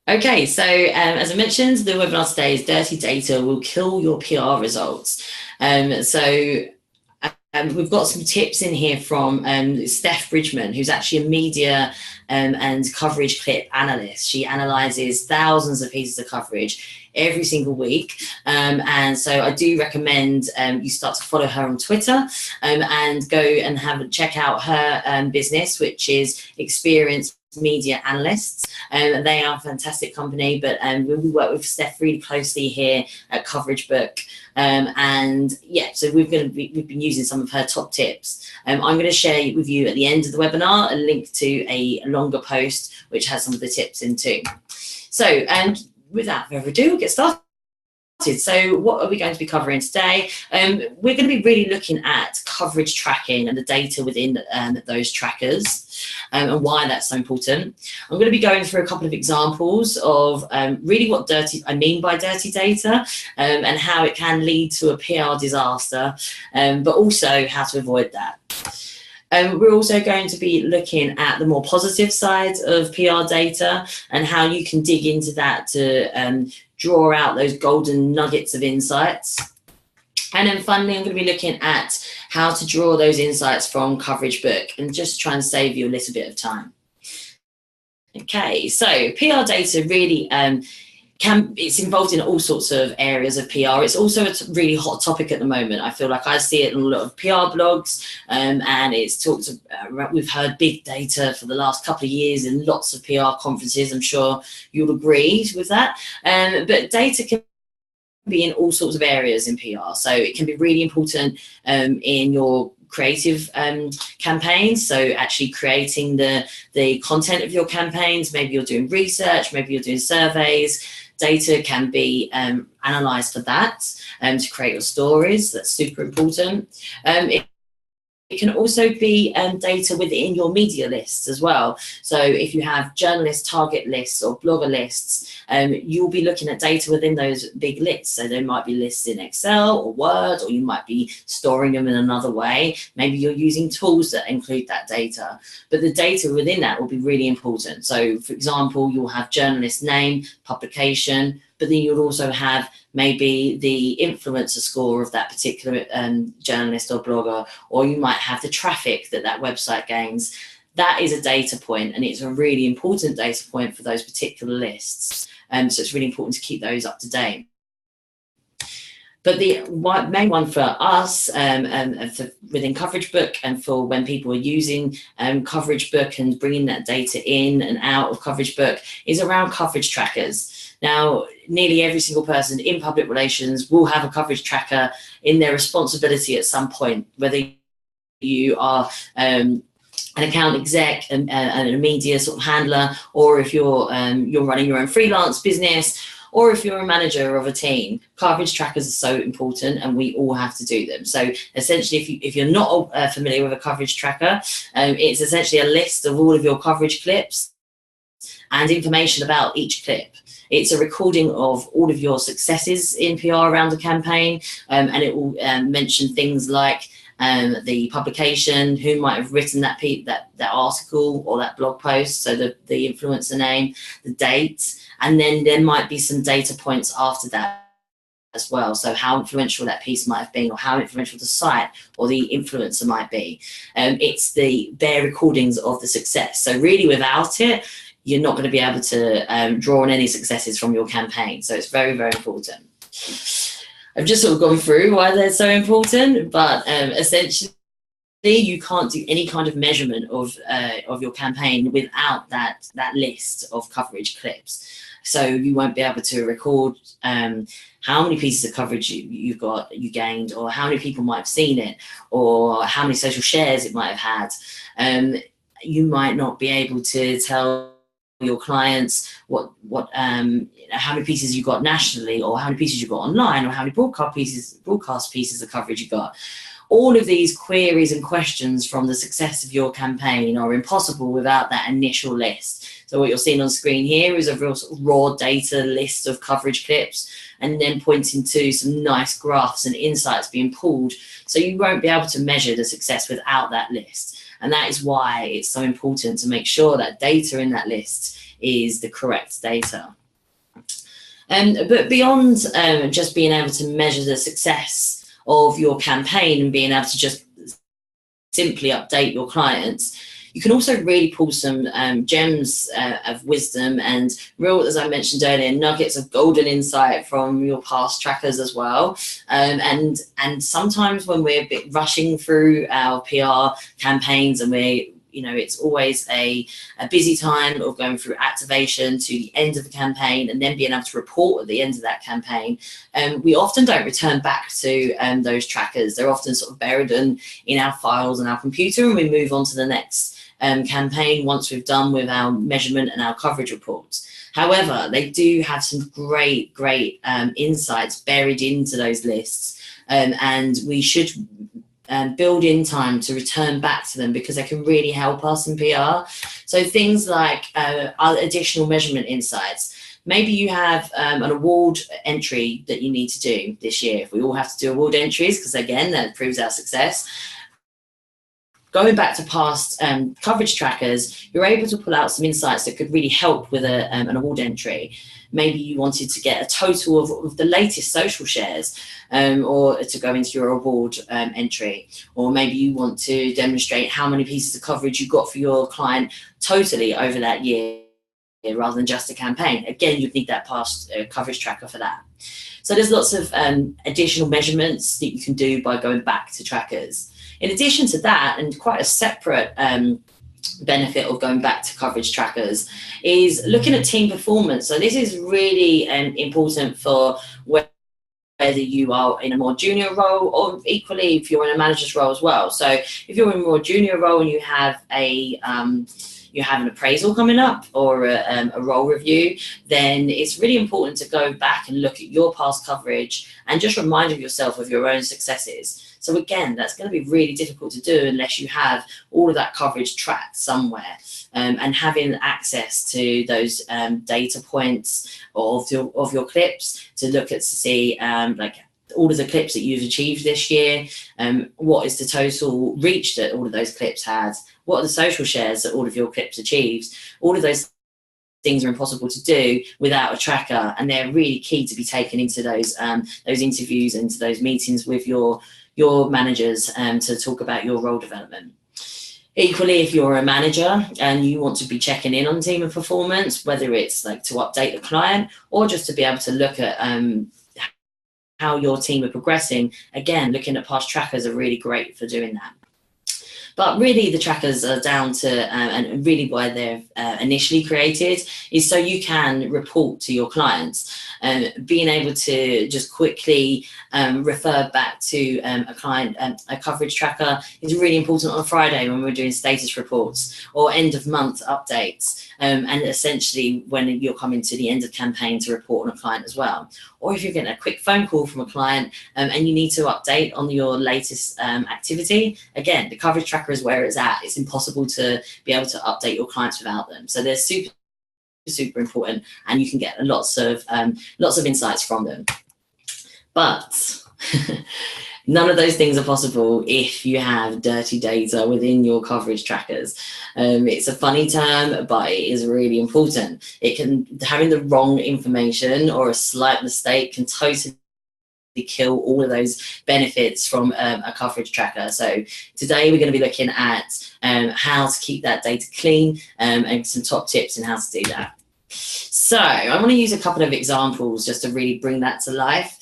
Okay, so as I mentioned, the webinar today is Dirty Data Will Kill Your PR Results. We've got some tips in here from Steph Bridgman, who's actually a media and coverage clip analyst. She analyzes thousands of pieces of coverage every single week. And so I do recommend you start to follow her on Twitter and go and check out her business, which is Experience Media Analysts. They are a fantastic company, but we work with Steph really closely here at CoverageBook. And yeah, so we've been using some of her top tips. I'm going to share with you at the end of the webinar a link to a longer post which has some of the tips in too. So without further ado, we'll get started. So what are we going to be covering today? We're going to be really looking at coverage tracking and the data within those trackers and why that's so important. I'm going to be going through a couple of examples of really what I mean by dirty data and how it can lead to a PR disaster, but also how to avoid that. We're also going to be looking at the more positive side of PR data and how you can dig into that to draw out those golden nuggets of insights. And then finally, I'm going to be looking at how to draw those insights from CoverageBook and just try and save you a little bit of time. Okay, so PR data really it's involved in all sorts of areas of PR. It's also a really hot topic at the moment. I feel like I see it in a lot of PR blogs, and it's talked about, we've heard big data for the last couple of years in lots of PR conferences. I'm sure you'll agree with that. But data can be in all sorts of areas in PR. So it can be really important in your creative campaigns, so actually creating the content of your campaigns. Maybe you're doing research, maybe you're doing surveys. Data can be analysed for that to create your stories. That's super important. It can also be data within your media lists as well. So if you have journalist target lists or blogger lists, you'll be looking at data within those big lists. So there might be lists in Excel or Word, or you might be storing them in another way. Maybe you're using tools that include that data, but the data within that will be really important. So for example, you'll have journalist name, publication, but then you'll also have maybe the influencer score of that particular journalist or blogger, or you might have the traffic that website gains. That is a data point, and it's a really important data point for those particular lists. So it's really important to keep those up to date. But the main one for us within CoverageBook, and for when people are using CoverageBook and bringing that data in and out of CoverageBook, is around coverage trackers. Now, nearly every single person in public relations will have a coverage tracker in their responsibility at some point, whether you are an account exec and a media sort of handler, or if you're running your own freelance business, or if you're a manager of a team. Coverage trackers are so important, and we all have to do them. So essentially, if you're not familiar with a coverage tracker, it's essentially a list of all of your coverage clips and information about each clip. It's a recording of all of your successes in PR around a campaign, and it will mention things like the publication, who might have written that article or that blog post, so the influencer name, the date, and then there might be some data points after that as well. So how influential that piece might have been, or how influential the site or the influencer might be. It's the bare recordings of the success. So really, without it, you're not going to be able to draw on any successes from your campaign. So it's very, very important. I've just sort of gone through why they're so important, but essentially you can't do any kind of measurement of your campaign without that list of coverage clips. So you won't be able to record how many pieces of coverage you gained, or how many people might have seen it, or how many social shares it might have had. You might not be able to tell your clients how many pieces you got nationally, or how many pieces you got online, or how many broadcast pieces of coverage you got. all of these queries and questions from the success of your campaign are impossible without that initial list. So what you're seeing on screen here is a real sort of raw data list of coverage clips, and then pointing to some nice graphs and insights being pulled. So you won't be able to measure the success without that list. And that is why it's so important to make sure that data in that list is the correct data. But beyond just being able to measure the success of your campaign and being able to just simply update your clients, you can also really pull some gems of wisdom and real, as I mentioned earlier, nuggets of golden insight from your past trackers as well. And sometimes when we're a bit rushing through our PR campaigns and it's always a busy time of going through activation to the end of the campaign and then being able to report at the end of that campaign. We often don't return back to those trackers. They're often sort of buried in our files on our computer, and we move on to the next campaign once we've done with our measurement and our coverage reports. However, they do have some great insights buried into those lists, and we should build in time to return back to them because they can really help us in PR. So things like additional measurement insights. Maybe you have an award entry that you need to do this year. If we all have to do award entries, because again, that proves our success. Going back to past coverage trackers, you're able to pull out some insights that could really help with an award entry. Maybe you wanted to get a total of the latest social shares or to go into your award entry. Or maybe you want to demonstrate how many pieces of coverage you got for your client totally over that year rather than just a campaign. Again, you'd need that past coverage tracker for that. So there's lots of additional measurements that you can do by going back to trackers. In addition to that, and quite a separate benefit of going back to coverage trackers, is looking at team performance. So this is really important for whether you are in a more junior role, or equally if you're in a manager's role as well. So if you're in a more junior role and you have an appraisal coming up or a role review, then it's really important to go back and look at your past coverage and just remind yourself of your own successes. So again, that's going to be really difficult to do unless you have all of that coverage tracked somewhere, and having access to those data points of your clips to look at, to see like all of the clips that you've achieved this year, what is the total reach that all of those clips had, what are the social shares that all of your clips achieved. All of those things are impossible to do without a tracker, and they're really key to be taken into those interviews and to those meetings with your managers to talk about your role development. Equally, if you're a manager and you want to be checking in on team and performance, whether it's like to update the client or just to be able to look at how your team are progressing, again, looking at past trackers are really great for doing that. But really, the trackers are down to, and really why they're initially created, is so you can report to your clients. Being able to just quickly refer back to a client, a coverage tracker, is really important on a Friday when we're doing status reports or end of month updates, and essentially when you're coming to the end of campaign to report on a client as well. Or if you're getting a quick phone call from a client and you need to update on your latest activity, again, the coverage tracker is where it's at. It's impossible to be able to update your clients without them. So they're super important, and you can get lots of insights from them. But none of those things are possible if you have dirty data within your coverage trackers. It's a funny term, but it is really important. Having the wrong information or a slight mistake can totally kill all of those benefits from a coverage tracker. So today we're going to be looking at how to keep that data clean, and some top tips on how to do that. So I want to use a couple of examples just to really bring that to life,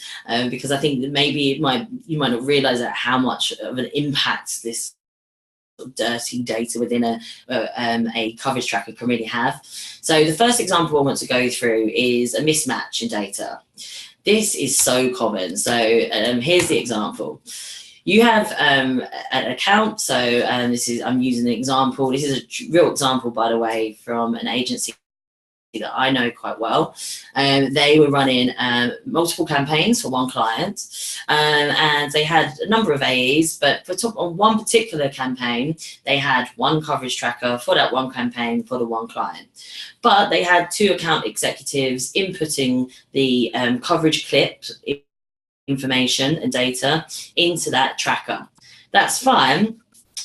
because I think that maybe you might not realize that how much of an impact this dirty data within a coverage tracker can really have. So the first example I want to go through is a mismatch in data. This is so common. So here's the example. You have an account. So I'm using an example. This is a real example, by the way, from an agency that I know quite well. They were running multiple campaigns for one client, and they had a number of AEs, but on one particular campaign, they had one coverage tracker for that one campaign for the one client. But they had 2 account executives inputting the coverage clip information and data into that tracker. That's fine.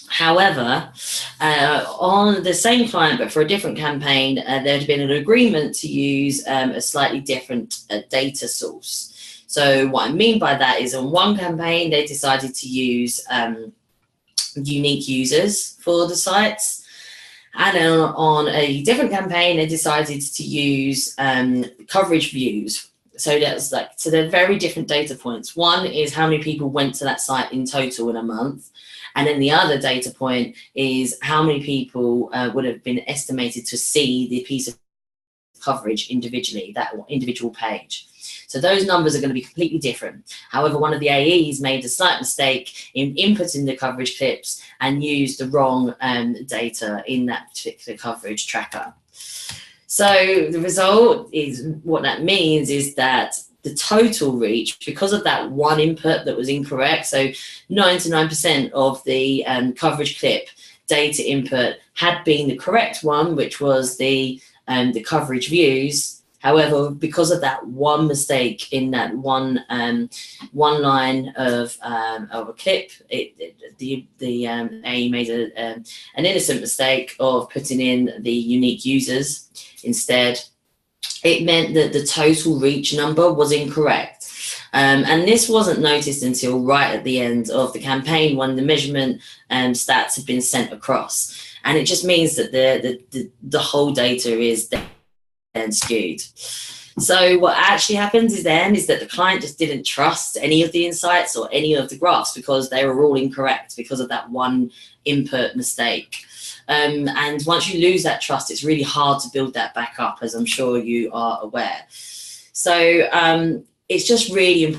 However, on the same client, but for a different campaign, there had been an agreement to use a slightly different data source. So what I mean by that is on one campaign, they decided to use unique users for the sites. And on a different campaign, they decided to use coverage views. So that's so they're very different data points. One is how many people went to that site in total in a month. And then the other data point is how many people would have been estimated to see the piece of coverage individually, that individual page. So those numbers are going to be completely different. However, one of the AEs made a slight mistake in inputting the coverage clips and used the wrong data in that particular coverage tracker. So the result is, what that means is that the total reach, because of that one input that was incorrect, so 99% of the coverage clip data input had been the correct one, which was the coverage views. However, because of that one mistake in that one line of a clip, the AE made an innocent mistake of putting in the unique users instead. It meant that the total reach number was incorrect. And this wasn't noticed until right at the end of the campaign when the measurement stats had been sent across. And it just means that the whole data is then skewed. So what actually happens is that the client just didn't trust any of the insights or any of the graphs because they were all incorrect because of that one input mistake. And once you lose that trust, it's really hard to build that back up, as I'm sure you are aware. So it's just really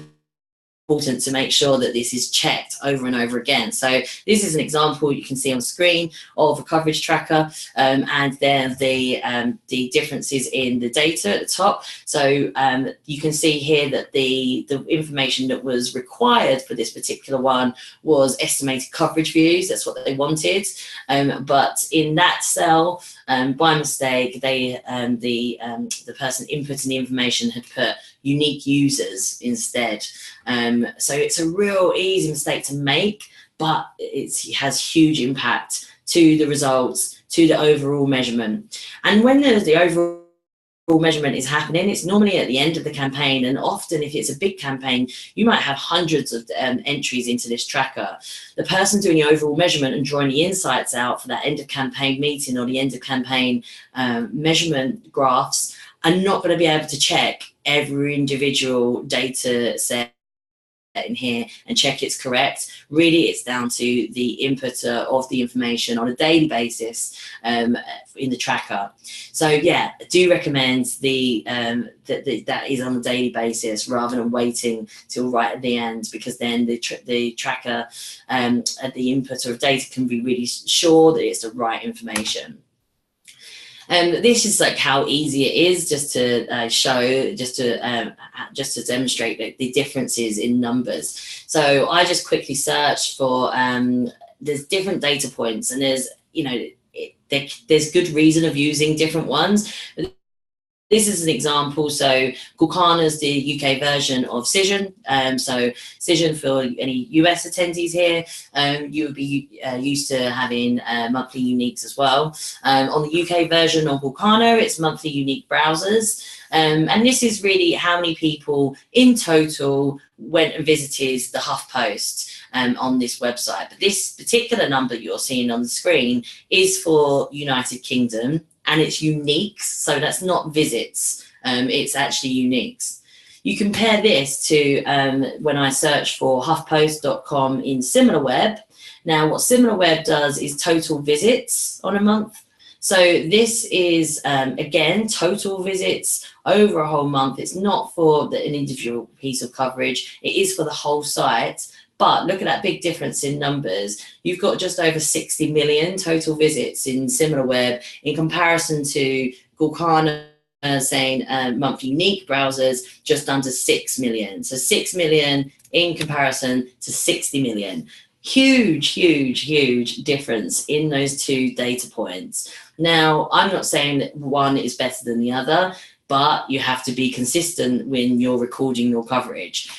important to make sure that this is checked over and over again. So this is an example you can see on screen of a coverage tracker, and then the differences in the data at the top. So you can see here that the information that was required for this particular one was estimated coverage views. That's what they wanted, but in that cell, by mistake, the person inputting the information had put unique users instead. So it's a real easy mistake to make, but it has huge impact to the results, to the overall measurement. And when the overall measurement is happening, it's normally at the end of the campaign, and often if it's a big campaign, you might have hundreds of entries into this tracker. The person doing the overall measurement and drawing the insights out for that end of campaign meeting or the end of campaign measurement graphs are not going to be able to check every individual data set in here and check it's correct. Really, it's down to the inputter of the information on a daily basis in the tracker. So yeah, I do recommend that is on a daily basis rather than waiting till right at the end, because then the tracker the inputter of data can be really sure that it's the right information. This is like how easy it is, just to show, just to demonstrate the differences in numbers. So I just quickly searched for there's different data points, and there's there's good reason of using different ones. This is an example. So Gulkana is the UK version of Cision. So Cision, for any US attendees here, you would be used to having monthly uniques as well. On the UK version of Gulkana, it's monthly unique browsers. And this is really how many people in total went and visited the HuffPost on this website. But this particular number you're seeing on the screen is for United Kingdom, and it's uniques, so that's not visits, it's actually uniques. You compare this to when I search for huffpost.com in SimilarWeb. Now what SimilarWeb does is total visits on a month. So this is, again, total visits over a whole month. It's not for an individual piece of coverage, it is for the whole site. But look at that big difference in numbers. You've got just over 60 million total visits in SimilarWeb in comparison to Gulkana saying monthly unique browsers just under 6 million. So 6 million in comparison to 60 million. Huge, huge, huge difference in those two data points. Now, I'm not saying that one is better than the other, but you have to be consistent when you're recording your coverage.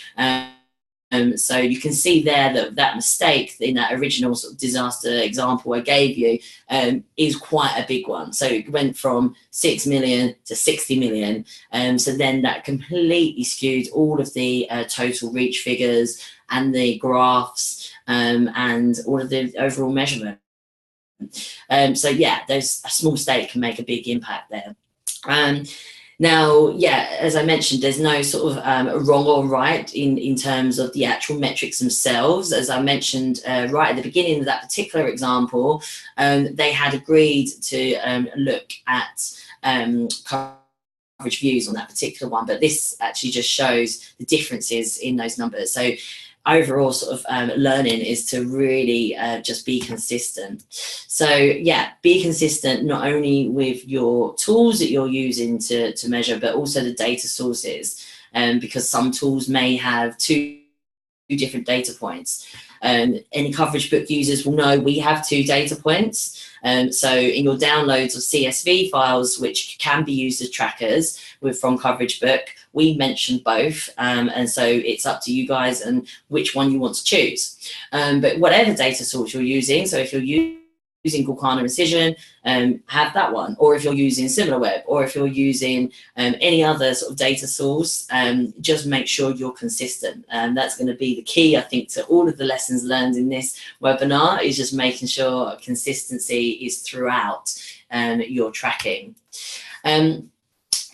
So you can see there that that mistake in that original sort of disaster example I gave you is quite a big one. So it went from 6 million to 60 million. So then that completely skewed all of the total reach figures and the graphs and all of the overall measurement. So yeah, a small mistake can make a big impact there. Now, yeah, as I mentioned, there's no sort of wrong or right in terms of the actual metrics themselves. As I mentioned right at the beginning of that particular example, they had agreed to look at coverage views on that particular one, but this actually just shows the differences in those numbers. So overall sort of learning is to really just be consistent. So yeah, be consistent not only with your tools that you're using to measure, but also the data sources, because some tools may have two different data points. Any CoverageBook users will know we have 2 data points. So in your downloads of CSV files, which can be used as trackers from CoverageBook, we mentioned both, and so it's up to you guys and which one you want to choose. But whatever data source you're using, so if you're using Gorkana Incision, have that one, or if you're using SimilarWeb, or if you're using any other sort of data source, just make sure you're consistent. That's going to be the key, I think, to all of the lessons learned in this webinar, is just making sure consistency is throughout your tracking.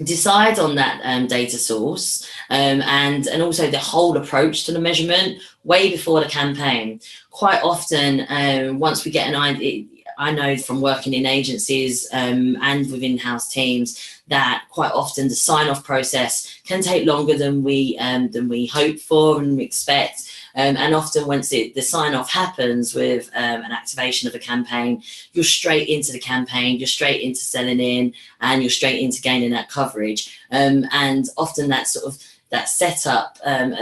Decide on that data source and also the whole approach to the measurement way before the campaign. Quite often, once we get an idea, I know from working in agencies and with in-house teams that quite often the sign-off process can take longer than we hope for and we expect. And often once the sign-off happens with an activation of a campaign, you're straight into the campaign, you're straight into selling in, and you're straight into gaining that coverage. And often that sort of that setup and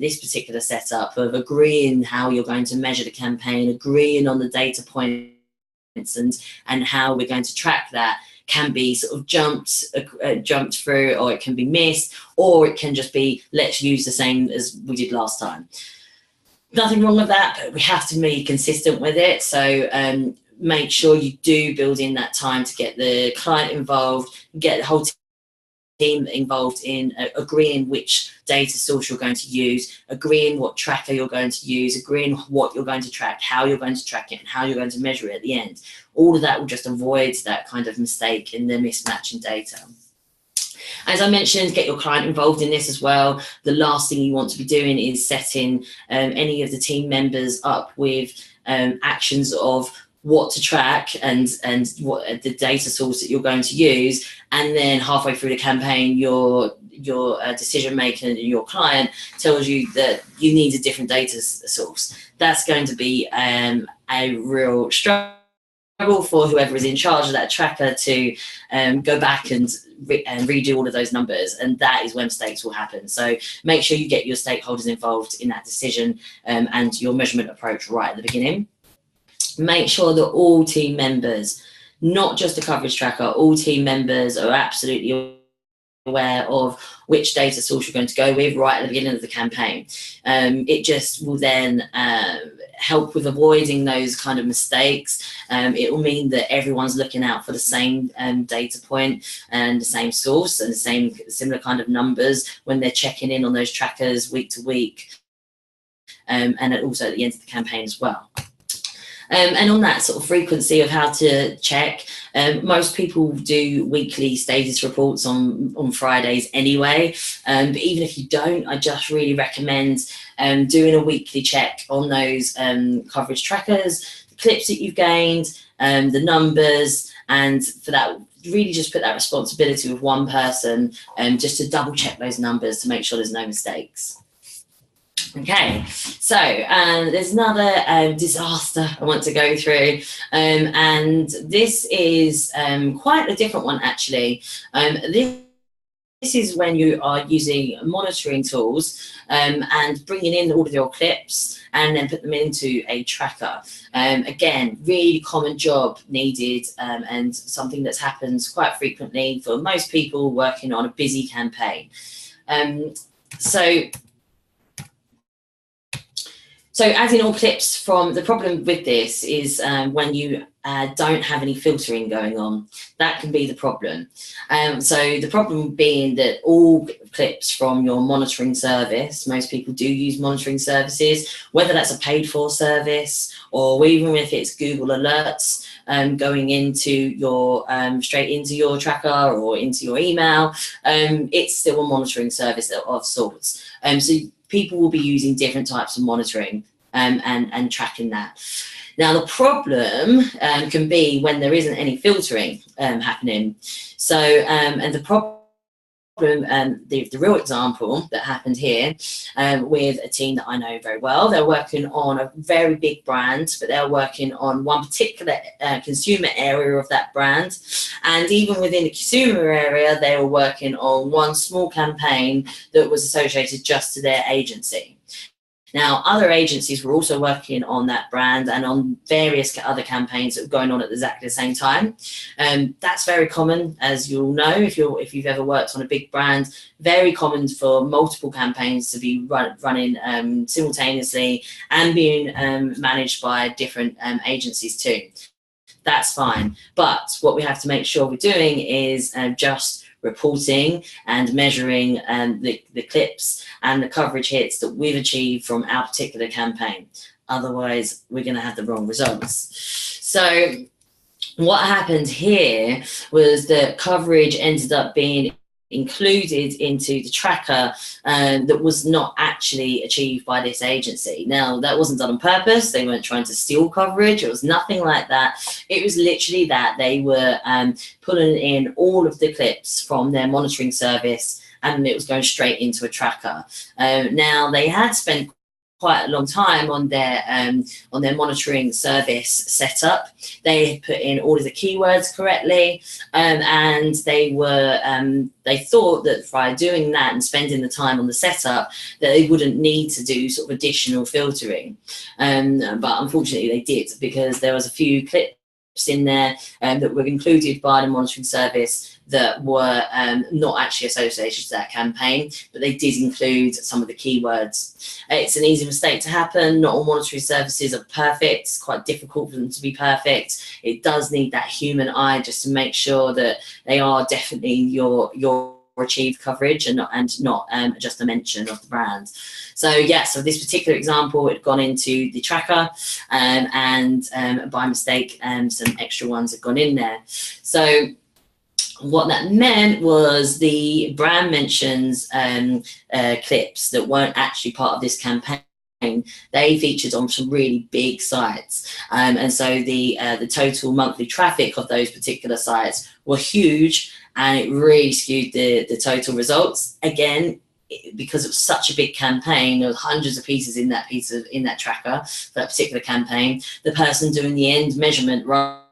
this particular setup of agreeing how you're going to measure the campaign, agreeing on the data points and how we're going to track that can be sort of jumped through, or it can be missed, or it can just be, let's use the same as we did last time. Nothing wrong with that, but we have to be consistent with it. So make sure you do build in that time to get the client involved, get the whole team involved in agreeing which data source you're going to use, agreeing what tracker you're going to use, agreeing what you're going to track, how you're going to track it, and how you're going to measure it at the end. All of that will just avoid that kind of mistake in the mismatch in data. As I mentioned, get your client involved in this as well. The last thing you want to be doing is setting any of the team members up with actions of what to track and what the data source that you're going to use, and then halfway through the campaign your decision maker and your client tells you that you need a different data source. That's going to be a real struggle for whoever is in charge of that tracker to go back and redo all of those numbers, and that is when mistakes will happen. So make sure you get your stakeholders involved in that decision and your measurement approach right at the beginning. Make sure that all team members, not just the coverage tracker, all team members are absolutely aware of which data source you're going to go with right at the beginning of the campaign. It just will then help with avoiding those kind of mistakes. It will mean that everyone's looking out for the same data point and the same source and the same similar kind of numbers when they're checking in on those trackers week to week, and also at the end of the campaign as well. And on that sort of frequency of how to check, most people do weekly status reports on Fridays anyway. But even if you don't, I just really recommend doing a weekly check on those coverage trackers, the clips that you've gained, the numbers, and for that, really just put that responsibility with one person just to double check those numbers to make sure there's no mistakes. Okay, so there's another disaster I want to go through, and this is quite a different one actually. This this is when you are using monitoring tools and bringing in all of your clips and then put them into a tracker. Again, really common job needed, and something that happens quite frequently for most people working on a busy campaign. So adding all clips from, the problem with this is when you don't have any filtering going on, that can be the problem. So the problem being that all clips from your monitoring service, most people do use monitoring services, whether that's a paid for service or even if it's Google Alerts going into your, straight into your tracker or into your email, it's still a monitoring service of sorts. So people will be using different types of monitoring and tracking that. Now, the problem can be when there isn't any filtering happening. So, and the problem, the real example that happened here with a team that I know very well, they're working on a very big brand, but they're working on one particular consumer area of that brand. And even within the consumer area, they were working on one small campaign that was associated just to their agency. Now, other agencies were also working on that brand and on various other campaigns that were going on at exactly the same time. That's very common, as you'll know, if you've ever worked on a big brand, very common for multiple campaigns to be running simultaneously and being managed by different agencies too. That's fine. But what we have to make sure we're doing is just reporting and measuring the clips and the coverage hits that we've achieved from our particular campaign. Otherwise, we're going to have the wrong results. So what happened here was that coverage ended up being included into the tracker that was not actually achieved by this agency. Now, that wasn't done on purpose. They weren't trying to steal coverage. It was nothing like that. It was literally that they were pulling in all of the clips from their monitoring service and it was going straight into a tracker. Now, they had spent quite a long time on their monitoring service setup. They had put in all of the keywords correctly, and they thought that by doing that and spending the time on the setup, that they wouldn't need to do sort of additional filtering. But unfortunately, they did, because there was a few clips in there that were included by the monitoring service that were not actually associated to that campaign, but they did include some of the keywords. It's an easy mistake to happen. Not all monitoring services are perfect. It's quite difficult for them to be perfect. It does need that human eye just to make sure that they are definitely your achieved coverage and not just a mention of the brand. So yeah, so this particular example, it had gone into the tracker and by mistake some extra ones had gone in there. So what that meant was the brand mentions clips that weren't actually part of this campaign, they featured on some really big sites, and so the total monthly traffic of those particular sites were huge, and it really skewed the total results. Again, because it was such a big campaign, there were hundreds of pieces in that tracker for that particular campaign. The person doing the end measurement right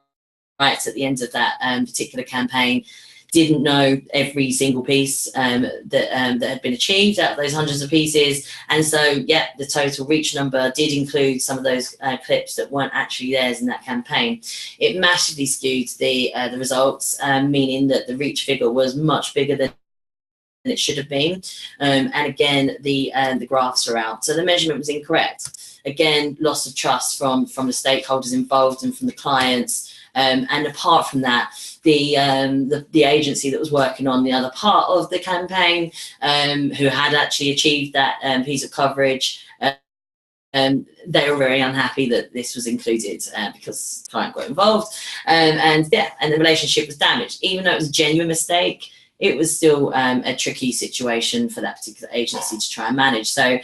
at the end of that particular campaign didn't know every single piece that had been achieved out of those hundreds of pieces, and so yeah, the total reach number did include some of those clips that weren't actually theirs in that campaign. It massively skewed the results, meaning that the reach figure was much bigger than it should have been, and again the graphs are out, so the measurement was incorrect. Again, loss of trust from the stakeholders involved and from the clients. And apart from that, the agency that was working on the other part of the campaign, who had actually achieved that piece of coverage, they were very unhappy that this was included because the client got involved, and the relationship was damaged. Even though it was a genuine mistake, it was still a tricky situation for that particular agency to try and manage. So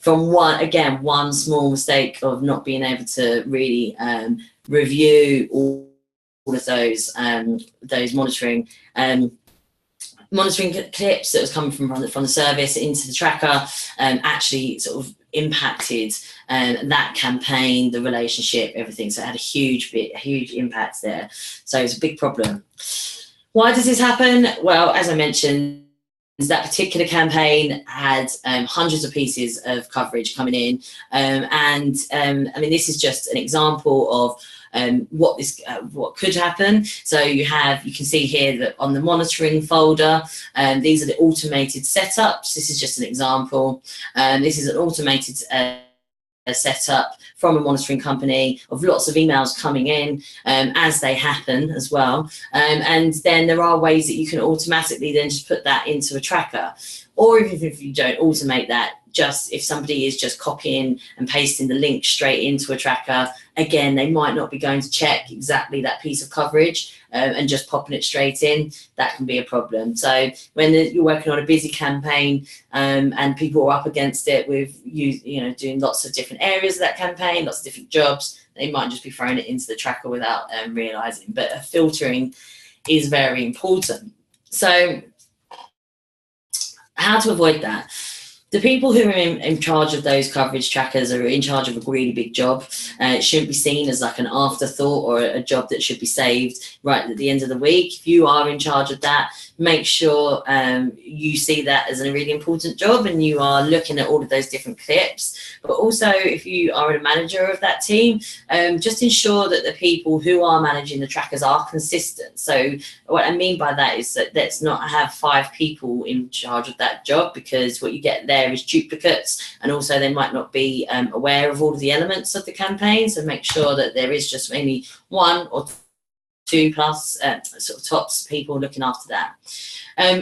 from one small mistake of not being able to really review all of those monitoring clips that was coming from the service into the tracker, actually sort of impacted that campaign, the relationship, everything. So it had a huge impact there. So it's a big problem. Why does this happen? Well, as I mentioned, that particular campaign had hundreds of pieces of coverage coming in, I mean, this is just an example of what could happen. So you can see here that on the monitoring folder, these are the automated setups. This is just an example. This is an automated setup from a monitoring company of lots of emails coming in as they happen as well. And then there are ways that you can automatically then just put that into a tracker. Or even if you don't automate that, just if somebody is just copying and pasting the link straight into a tracker, again, they might not be going to check exactly that piece of coverage and just popping it straight in. That can be a problem. So when you're working on a busy campaign and people are up against it with doing lots of different areas of that campaign, lots of different jobs, they might just be throwing it into the tracker without realizing. But filtering is very important. So how to avoid that? The people who are in charge of those coverage trackers are in charge of a really big job. It shouldn't be seen as like an afterthought or a job that should be saved right at the end of the week. If you are in charge of that, make sure you see that as a really important job and you are looking at all of those different clips. But also, if you are a manager of that team, just ensure that the people who are managing the trackers are consistent. So what I mean by that is that let's not have 5 people in charge of that job, because what you get there is duplicates, and also they might not be aware of all of the elements of the campaign. So make sure that there is just maybe 1 or 2 plus sort of tops people looking after that.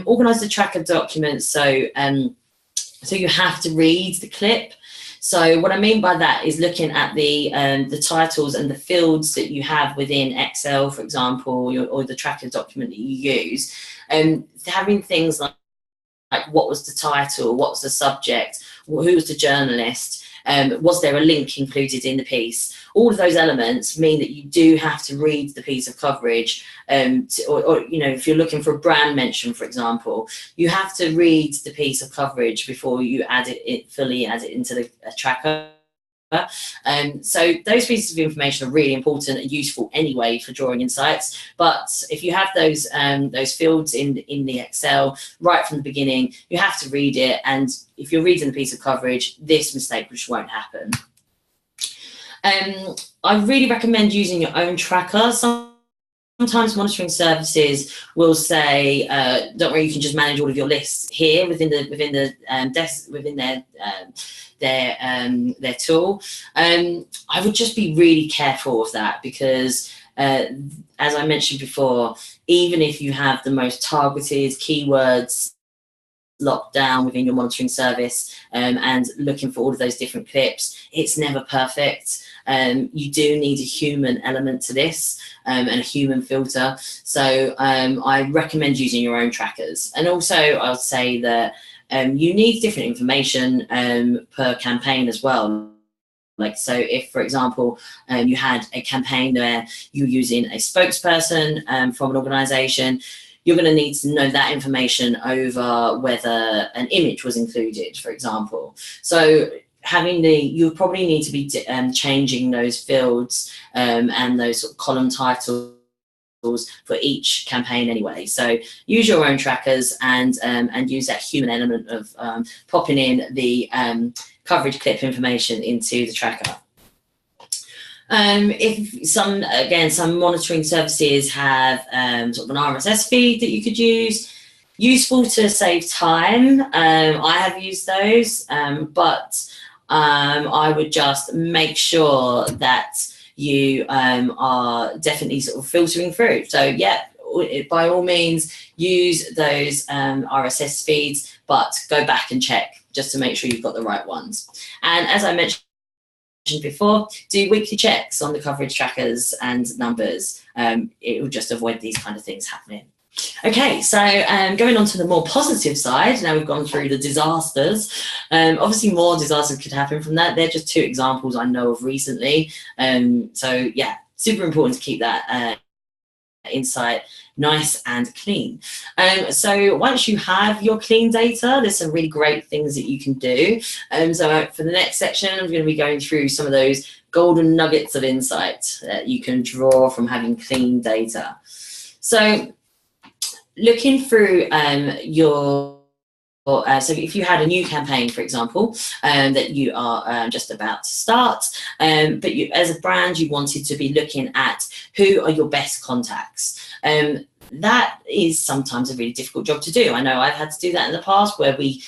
Organize the tracker documents so you have to read the clip. So what I mean by that is looking at the titles and the fields that you have within Excel, for example, or the tracker document that you use, having things like what was the title, what was the subject, who was the journalist, was there a link included in the piece? All of those elements mean that you do have to read the piece of coverage, or if you're looking for a brand mention, for example, you have to read the piece of coverage before you fully add it into the tracker. So those pieces of information are really important and useful anyway for drawing insights. But if you have those fields in the Excel right from the beginning, you have to read it. And if you're reading the piece of coverage, this mistake just won't happen. I really recommend using your own tracker. Sometimes monitoring services will say, "Don't worry, you can just manage all of your lists here within their tool." I would just be really careful of that, because as I mentioned before, even if you have the most targeted keywords locked down within your monitoring service and looking for all of those different clips, it's never perfect. You do need a human element to this and a human filter. So I recommend using your own trackers. And also I'll say that you need different information per campaign as well. Like, so if, for example, you had a campaign where you're using a spokesperson from an organization, you're going to need to know that information over whether an image was included, for example. So you probably need to be changing those fields and those sort of column titles for each campaign anyway. So use your own trackers and use that human element of popping in the coverage clip information into the tracker. If some monitoring services have sort of an RSS feed that you could use, useful to save time. I have used those, but I would just make sure that you are definitely sort of filtering through. So yeah, by all means use those RSS feeds, but go back and check just to make sure you've got the right ones. And as I mentioned before, do weekly checks on the coverage trackers and numbers. It will just avoid these kind of things happening. Okay, so going on to the more positive side, now we've gone through the disasters. Obviously more disasters could happen from that. They're just 2 examples I know of recently. So yeah, super important to keep that insight nice and clean. So once you have your clean data, there's some really great things that you can do. So for the next section, I'm going to be going through some of those golden nuggets of insight that you can draw from having clean data. So looking through your so if you had a new campaign, for example, that you are just about to start, but you, as a brand, you wanted to be looking at who are your best contacts. That is sometimes a really difficult job to do. I know I've had to do that in the past, where we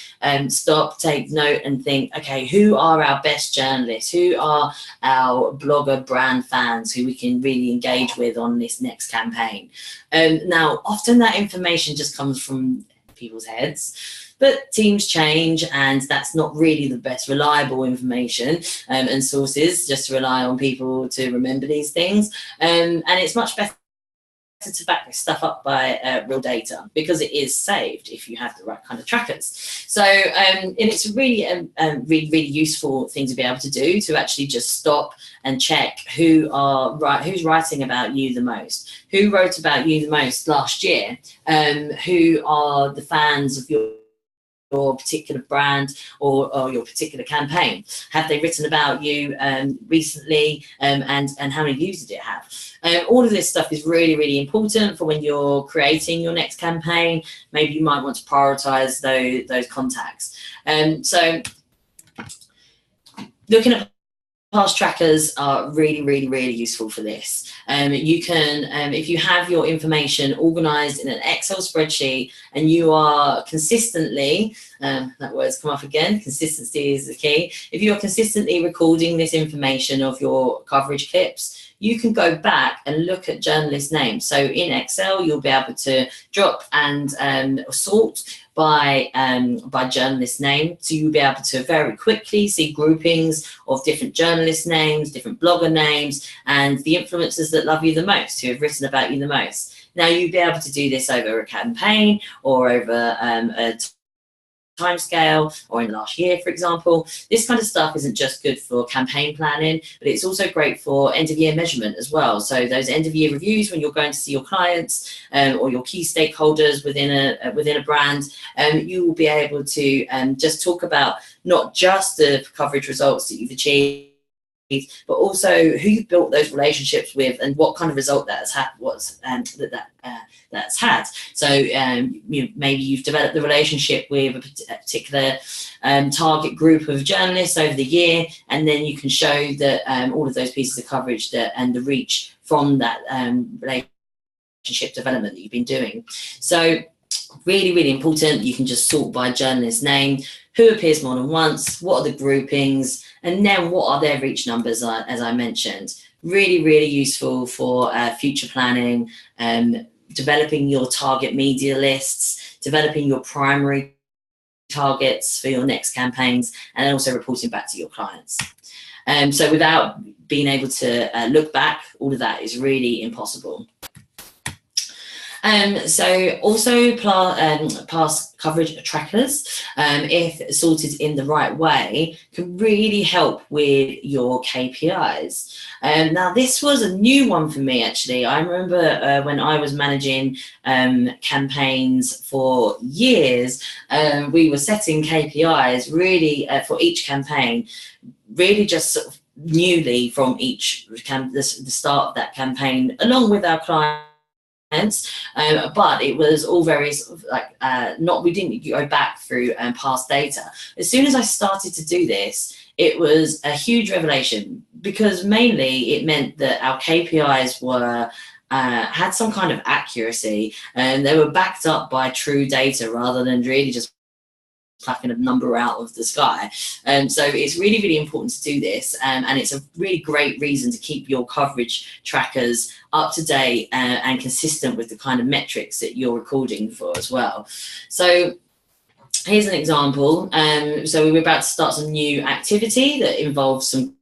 stop, take note and think, okay, who are our best journalists? Who are our blogger brand fans who we can really engage with on this next campaign? Now, often that information just comes from people's heads. But teams change, and that's not really the best reliable information and sources, just to rely on people to remember these things. And it's much better to back this stuff up by real data, because it is saved if you have the right kind of trackers. So and it's a really really useful thing to be able to do, to actually just stop and check who's writing about you the most, who wrote about you the most last year, who are the fans of your particular brand or your particular campaign. Have they written about you recently, and how many views did it have? All of this stuff is really, really important for when you're creating your next campaign. Maybe you might want to prioritize those contacts. So looking at past trackers are really, really, really useful for this. You can, if you have your information organized in an Excel spreadsheet and you are consistently, that word's come up again, consistency is the key. If you are consistently recording this information of your coverage clips, you can go back and look at journalist names. So in Excel, you'll be able to drop and sort by journalist name. So you'll be able to very quickly see groupings of different journalist names, different blogger names, and the influencers that love you the most, who have written about you the most. Now, you'll be able to do this over a campaign or over a timescale, or in the last year, for example. This kind of stuff isn't just good for campaign planning, but it's also great for end of year measurement as well. So those end of year reviews, when you're going to see your clients or your key stakeholders within a brand, you will be able to just talk about not just the coverage results that you've achieved, but also who you built those relationships with and what kind of result that has had, that's had. So maybe you've developed the relationship with a particular target group of journalists over the year, and then you can show that all of those pieces of coverage and the reach from that relationship development that you've been doing. So really, really important. You can just sort by journalist name, who appears more than once, what are the groupings, and then what are their reach numbers, as I mentioned. Really, really useful for future planning, developing your target media lists, developing your primary targets for your next campaigns, and also reporting back to your clients. So without being able to look back, all of that is really impossible. So also past coverage trackers, if sorted in the right way, can really help with your KPIs. Now, this was a new one for me, actually. I remember when I was managing campaigns for years, we were setting KPIs really for each campaign, really just sort of newly from the start of that campaign, along with our clients. But it was all very sort of like we didn't go back through past data. As soon as I started to do this, it was a huge revelation, because mainly it meant that our KPIs were had some kind of accuracy, and they were backed up by true data rather than really just plucking a number out of the sky. So it's really, really important to do this, and it's a really great reason to keep your coverage trackers up to date and consistent with the kind of metrics that you're recording for as well. So here's an example. So we're about to start some new activity that involves some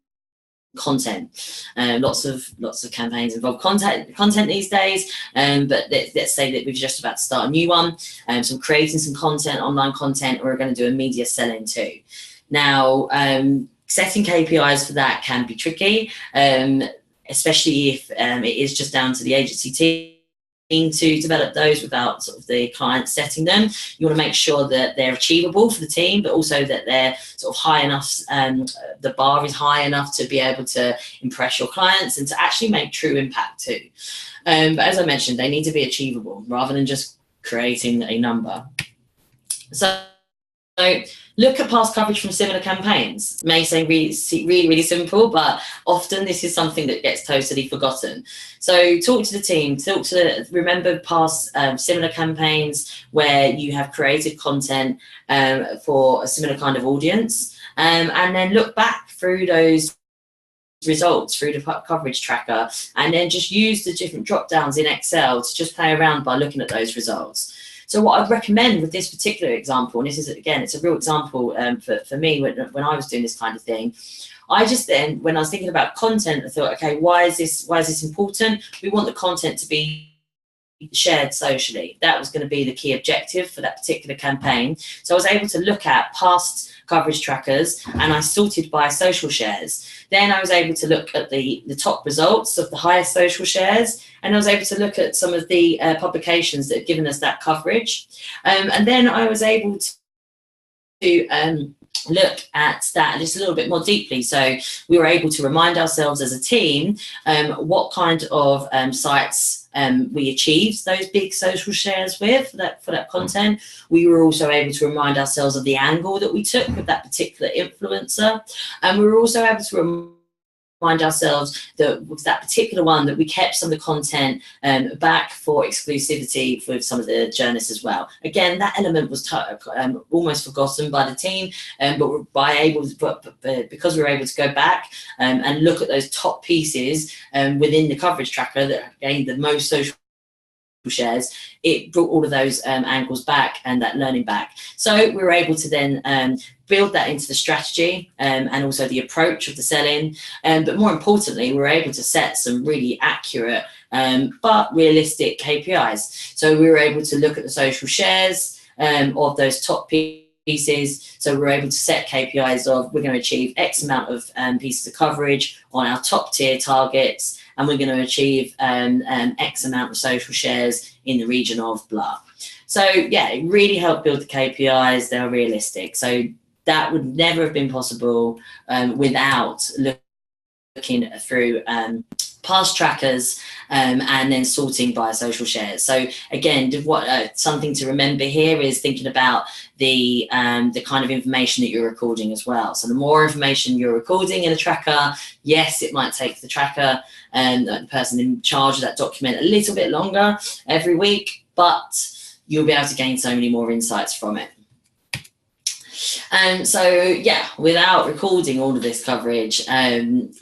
content. Lots of campaigns involve content these days, but let's say that we're just about to start a new one. So we're creating some content, online content, or we're going to do a media sell-in too. Now, setting KPIs for that can be tricky, especially if it is just down to the agency team to develop those without sort of the client setting them. You want to make sure that they're achievable for the team, but also that they're sort of high enough, the bar is high enough to be able to impress your clients and to actually make true impact too. But as I mentioned, they need to be achievable rather than just creating a number. So So look at past coverage from similar campaigns. It may seem really simple, but often this is something that gets totally forgotten. So talk to the team, remember past similar campaigns where you have created content for a similar kind of audience, and then look back through those results through the coverage tracker, and then just use the different drop downs in Excel to just play around by looking at those results. So what I'd recommend with this particular example, and this is, again, it's a real example for me when I was doing this kind of thing, I just then, when I was thinking about content, I thought, okay, why is this important? We want the content to be shared socially. That was going to be the key objective for that particular campaign. So I was able to look at past coverage trackers, and I sorted by social shares. Then I was able to look at the top results of the highest social shares, and I was able to look at some of the publications that have given us that coverage. And then I was able to look at that just a little bit more deeply. So we were able to remind ourselves as a team what kind of sites we achieved those big social shares with for that content. We were also able to remind ourselves of the angle that we took with that particular influencer, and we were also able to remind ourselves that with that particular one that we kept some of the content back for exclusivity with some of the journalists as well. Again, that element was almost forgotten by the team, but because we were able to go back and look at those top pieces within the coverage tracker that gained the most social shares, it brought all of those angles back and that learning back. So we were able to then build that into the strategy and also the approach of the selling. But more importantly, we were able to set some really accurate but realistic KPIs. So we were able to look at the social shares of those top pieces. So we're able to set KPIs of we're going to achieve X amount of pieces of coverage on our top tier targets, and we're going to achieve X amount of social shares in the region of blah. So yeah, it really helped build the KPIs. They were realistic. So that would never have been possible without looking through past trackers and then sorting by social shares. So again, something to remember here is thinking about the kind of information that you're recording as well. So the more information you're recording in a tracker, yes, it might take the tracker and the person in charge of that document a little bit longer every week, but you'll be able to gain so many more insights from it. So yeah, without recording all of this coverage and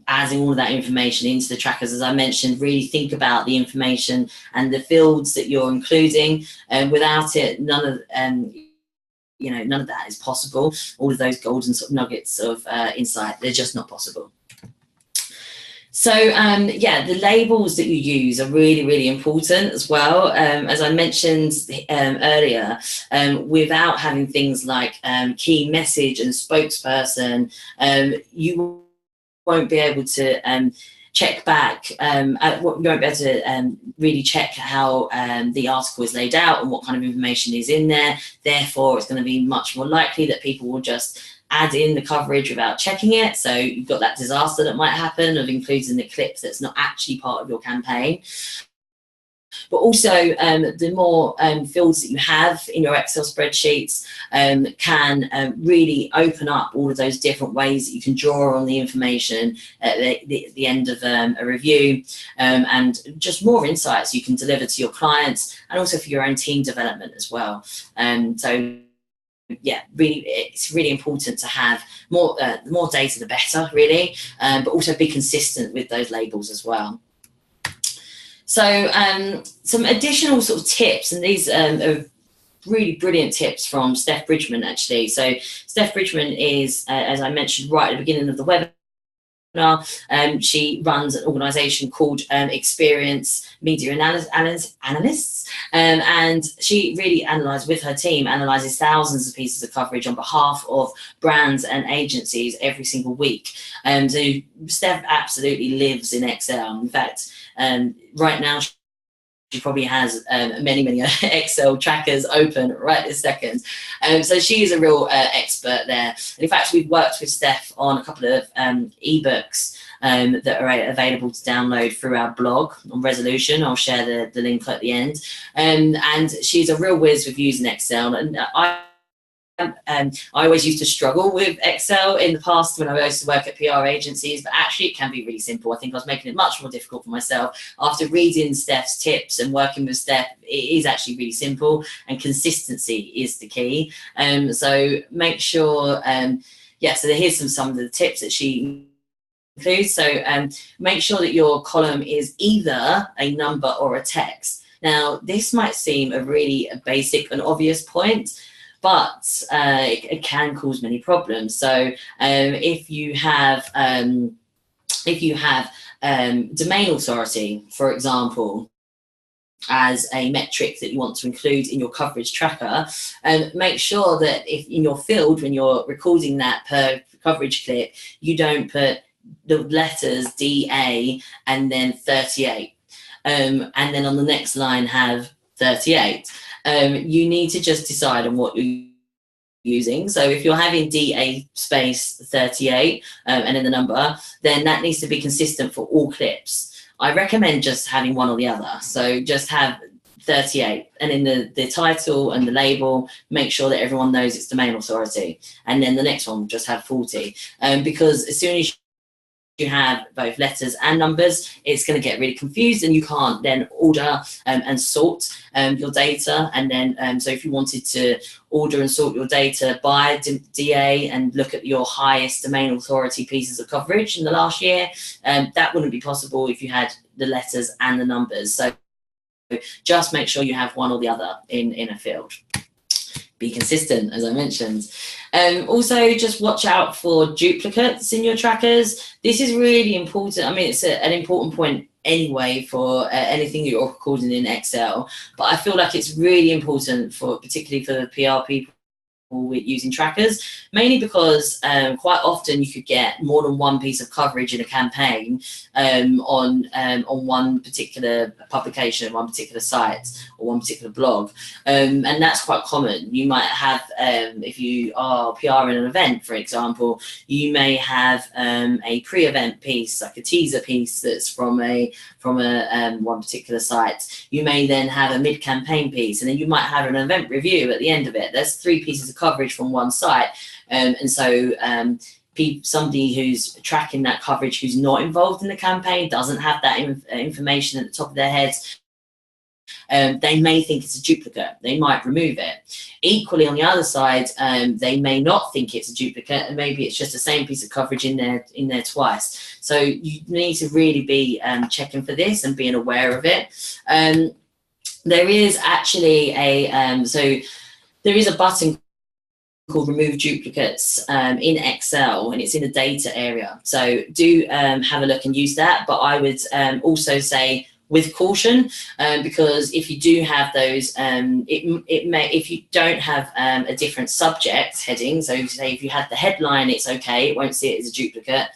adding all of that information into the trackers, as I mentioned, really think about the information and the fields that you're including. Without it, none of that is possible. All of those golden sort of nuggets of insight, they're just not possible. So yeah, the labels that you use are really, really important as well. As I mentioned earlier, without having things like key message and spokesperson, you won't be able to check back, you won't be able to really check how the article is laid out and what kind of information is in there. Therefore, it's going to be much more likely that people will just add in the coverage without checking it. So you've got that disaster that might happen of including the clips that's not actually part of your campaign. But also the more fields that you have in your Excel spreadsheets can really open up all of those different ways that you can draw on the information at the end of a review, and just more insights you can deliver to your clients and also for your own team development as well. So yeah, really, it's really important to have more, the more data, the better, really, but also be consistent with those labels as well. So some additional sort of tips, and these are really brilliant tips from Steph Bridgman, actually. So Steph Bridgman is, as I mentioned right at the beginning of the webinar, she runs an organization called Experience Media Analysts, and she really with her team analyzes thousands of pieces of coverage on behalf of brands and agencies every single week. So Steph absolutely lives in Excel. In fact, right now she probably has many Excel trackers open right this second. So she is a real expert there. And in fact, we've worked with Steph on a couple of ebooks that are available to download through our blog on Resolution. I'll share the link at the end. And she's a real whiz with using Excel. And I I always used to struggle with Excel in the past when I used to work at PR agencies, but actually it can be really simple. I think I was making it much more difficult for myself. After reading Steph's tips and working with Steph, it is actually really simple, and consistency is the key. So make sure, so here's some of the tips that she includes. So make sure that your column is either a number or a text. Now, this might seem a really basic and obvious point, but it can cause many problems. So if you have domain authority, for example, as a metric that you want to include in your coverage tracker, make sure that if in your field, when you're recording that per coverage clip, you don't put the letters DA and then 38. And then on the next line have 38. You need to just decide on what you're using. So if you're having DA space 38 and then the number, then that needs to be consistent for all clips. I recommend just having one or the other. So just have 38, and in the title and the label, make sure that everyone knows it's domain authority. And then the next one, just have 40. Because as soon as you have both letters and numbers, it's going to get really confused, and you can't then order and sort your data. And then so if you wanted to order and sort your data by DA and look at your highest domain authority pieces of coverage in the last year, that wouldn't be possible if you had the letters and the numbers. So just make sure you have one or the other in a field. Be consistent, as I mentioned. Also, just watch out for duplicates in your trackers. This is really important. I mean, it's an important point anyway for anything that you're recording in Excel, but I feel like it's really important particularly for the PR people with using trackers, mainly because quite often you could get more than one piece of coverage in a campaign on one particular publication, one particular site, or one particular blog, and that's quite common. You might have, if you are PR in an event, for example, you may have a pre-event piece, like a teaser piece that's from one particular site. You may then have a mid-campaign piece, and then you might have an event review at the end of it. There's 3 pieces of coverage from one site, and so somebody who's tracking that coverage who's not involved in the campaign doesn't have that information at the top of their heads. They may think it's a duplicate. They might remove it. Equally, on the other side, they may not think it's a duplicate, and maybe it's just the same piece of coverage in there twice. So you need to really be checking for this and being aware of it. There is actually there is a button called remove duplicates in Excel, and it's in the data area. So do have a look and use that. But I would also say with caution, because if you do have those, it may, if you don't have a different subject heading, so say if you had the headline, it's okay, it won't see it as a duplicate.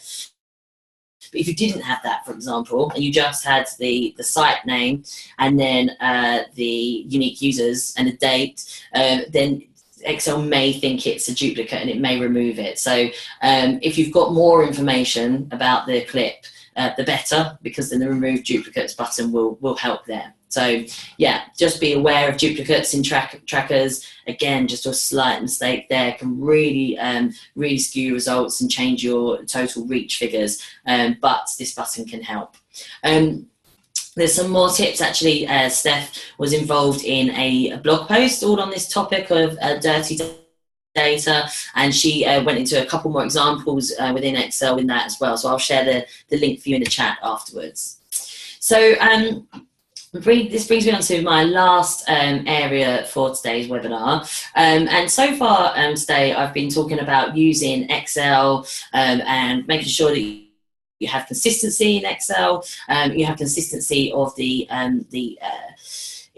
But if you didn't have that, for example, and you just had the site name and then the unique users and a date, then Excel may think it's a duplicate and it may remove it. So if you've got more information about the clip, the better, because then the remove duplicates button will help there. So yeah, just be aware of duplicates in trackers. Again, just a slight mistake there can really really skew results and change your total reach figures, but this button can help. There's some more tips actually. Steph was involved in a blog post all on this topic of dirty data, and she went into a couple more examples within Excel in that as well. So I'll share the link for you in the chat afterwards. So this brings me on to my last area for today's webinar. And so far today I've been talking about using Excel and making sure that you have consistency in Excel, you have consistency of the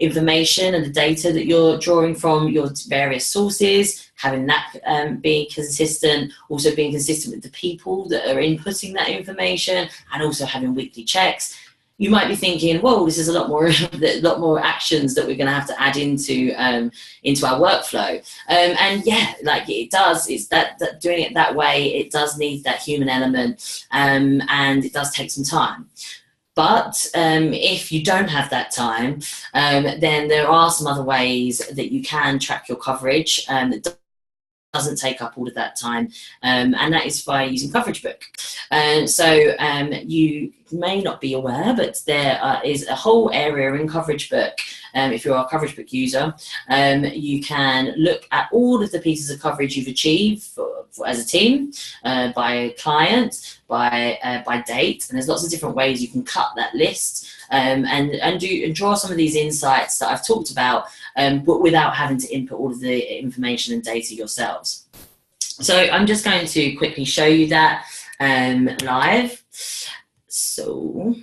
information and the data that you're drawing from your various sources, having that being consistent, also being consistent with the people that are inputting that information, and also having weekly checks. You might be thinking, whoa, this is a lot more actions that we're going to have to add into our workflow. And yeah, like it does. It's that doing it that way, it does need that human element, and it does take some time. But if you don't have that time, then there are some other ways that you can track your coverage that doesn't take up all of that time, and that is by using CoverageBook. You may not be aware, but there is a whole area in CoverageBook. If you're a CoverageBook user, you can look at all of the pieces of coverage you've achieved as a team, by client, by date, and there's lots of different ways you can cut that list, and draw some of these insights that I've talked about, but without having to input all of the information and data yourselves. So I'm just going to quickly show you that live. So,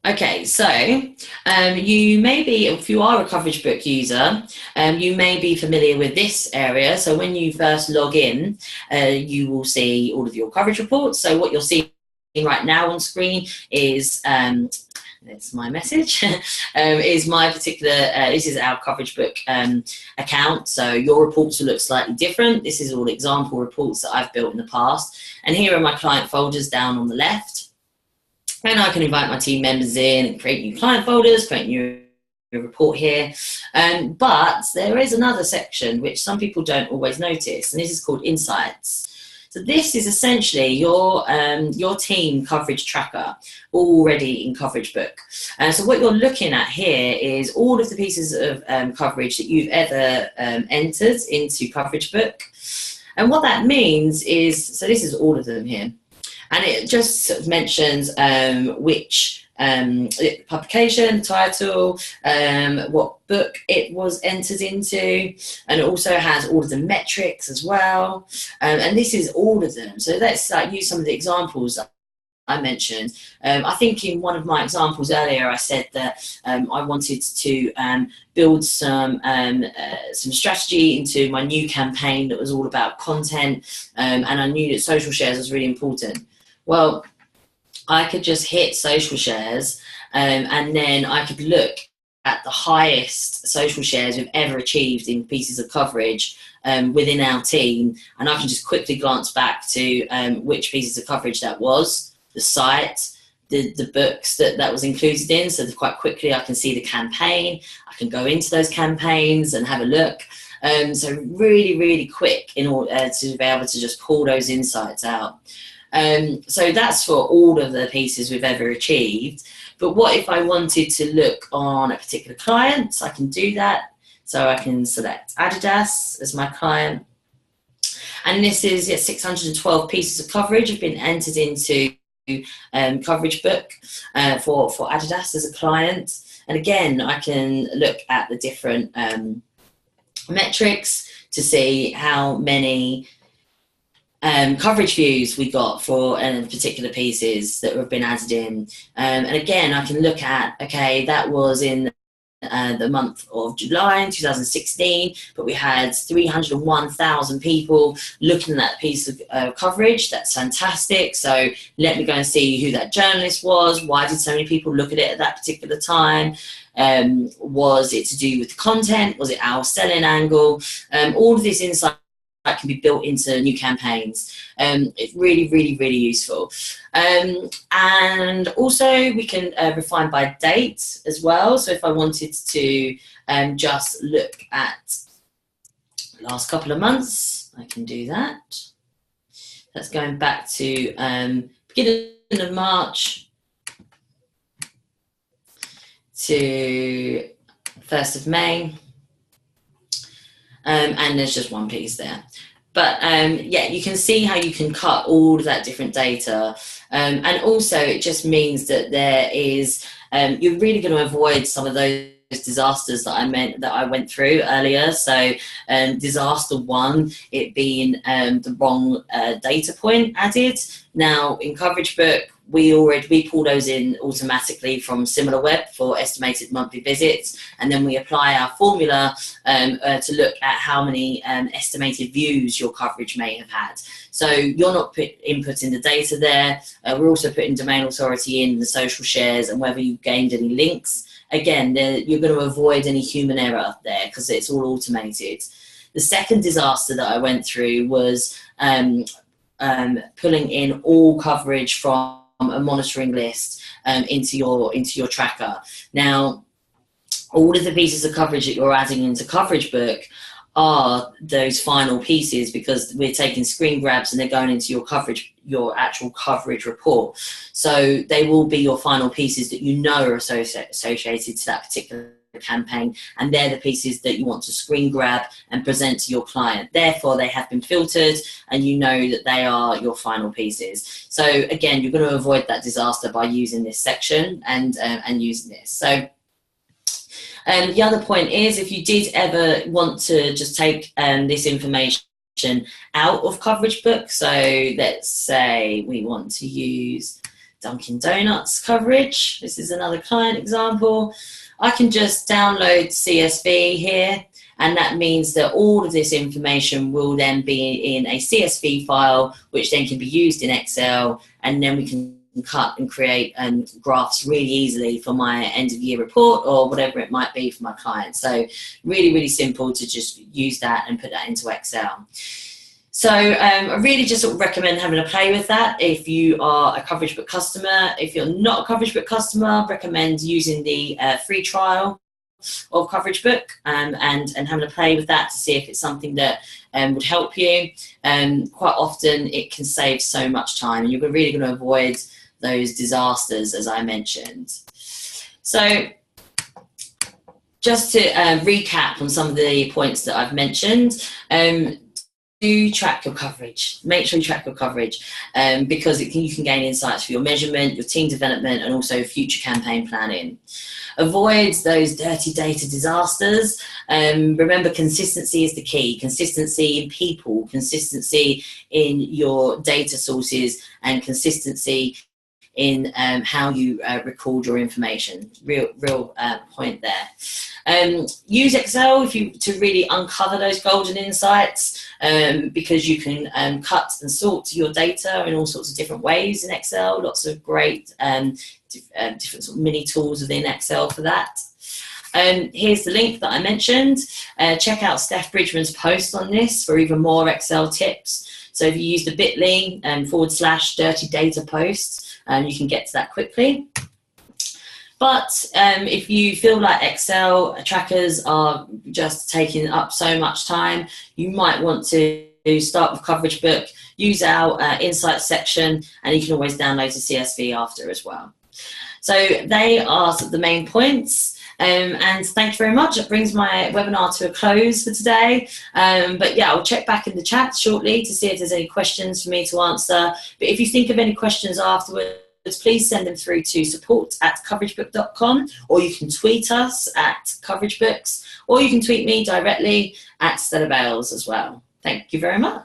okay, so you may be, if you are a CoverageBook user, you may be familiar with this area. So when you first log in, you will see all of your coverage reports. So what you're seeing right now on screen is, it's my message, is my particular, this is our CoverageBook account. So your reports will look slightly different. This is all example reports that I've built in the past. And here are my client folders down on the left. And I can invite my team members in and create new client folders, create new report here. But there is another section which some people don't always notice, and this is called Insights. So this is essentially your team coverage tracker already in CoverageBook. So what you're looking at here is all of the pieces of coverage that you've ever entered into CoverageBook. And what that means is, so this is all of them here. And it just sort of mentions which publication, title, what book it was entered into, and it also has all of the metrics as well. And this is all of them. So let's use some of the examples that I mentioned. I think in one of my examples earlier, I said that I wanted to build some strategy into my new campaign that was all about content, and I knew that social shares was really important. Well, I could just hit social shares, and then I could look at the highest social shares we've ever achieved in pieces of coverage within our team, and I can just quickly glance back to which pieces of coverage that was, the site, the books that was included in. So quite quickly I can see the campaign, I can go into those campaigns and have a look. So really, really quick in order to be able to just pull those insights out. So that's for all of the pieces we've ever achieved. But what if I wanted to look on a particular client? So I can do that. So I can select Adidas as my client. And this is 612 pieces of coverage have been entered into CoverageBook for Adidas as a client. And again, I can look at the different metrics to see how many coverage views we got for particular pieces that have been added in. And again, I can look at, okay, that was in the month of July in 2016, but we had 301,000 people looking at that piece of coverage. That's fantastic. So let me go and see who that journalist was. Why did so many people look at it at that particular time? Was it to do with the content? Was it our selling angle? All of this insight can be built into new campaigns. It's really, really, really useful. And also we can refine by date as well. So if I wanted to just look at the last couple of months, I can do that. That's going back to beginning of March to 1st of May. And there's just one piece there. But yeah, you can see how you can cut all of that different data. And also it just means that there is, you're really going to avoid some of those disasters that I went through earlier. So disaster one, it being the wrong data point added. Now in CoverageBook, we pull those in automatically from SimilarWeb for estimated monthly visits, and then we apply our formula to look at how many estimated views your coverage may have had. So you're not inputting the data there. We're also putting domain authority in, the social shares, and whether you gained any links. Again, you're going to avoid any human error there because it's all automated. The second disaster that I went through was pulling in all coverage from a monitoring list into your tracker. Now, all of the pieces of coverage that you're adding into CoverageBook are those final pieces, because we're taking screen grabs and they're going into your actual coverage report. So they will be your final pieces that you know are associated to that particular campaign, and they're the pieces that you want to screen grab and present to your client. Therefore, they have been filtered and you know that they are your final pieces. So again, you're going to avoid that disaster by using this section and using this. So the other point is, if you did ever want to just take this information out of CoverageBook, so let's say we want to use Dunkin' Donuts coverage. This is another client example. I can just download CSV here, and that means that all of this information will then be in a CSV file, which then can be used in Excel, and then we can cut and create graphs really easily for my end of year report or whatever it might be for my client. So really, really simple to just use that and put that into Excel. So I really just sort of recommend having a play with that if you are a CoverageBook customer. If you're not a CoverageBook customer, I recommend using the free trial of CoverageBook and having a play with that to see if it's something that would help you. Quite often it can save so much time, and you're really going to avoid those disasters, as I mentioned. So just to recap on some of the points that I've mentioned, do track your coverage. Make sure you track your coverage because you can gain insights for your measurement, your team development, and also future campaign planning. Avoid those dirty data disasters. Remember, consistency is the key. Consistency in people, consistency in your data sources, and consistency in how you record your information. Real point there. Use Excel to really uncover those golden insights, because you can cut and sort your data in all sorts of different ways in Excel. Lots of great different sort of mini tools within Excel for that. Here's the link that I mentioned. Check out Steph Bridgman's post on this for even more Excel tips. So if you use the bit.ly /dirty data post, you can get to that quickly. But if you feel like Excel trackers are just taking up so much time, you might want to start with CoverageBook, use our Insights section, and you can always download a CSV after as well. So they are the main points. And thank you very much. That brings my webinar to a close for today. But yeah, I'll check back in the chat shortly to see if there's any questions for me to answer. But if you think of any questions afterwards, please send them through to support@coveragebook.com, or you can tweet us at CoverageBooks, or you can tweet me directly at Stella Bayles as well. Thank you very much.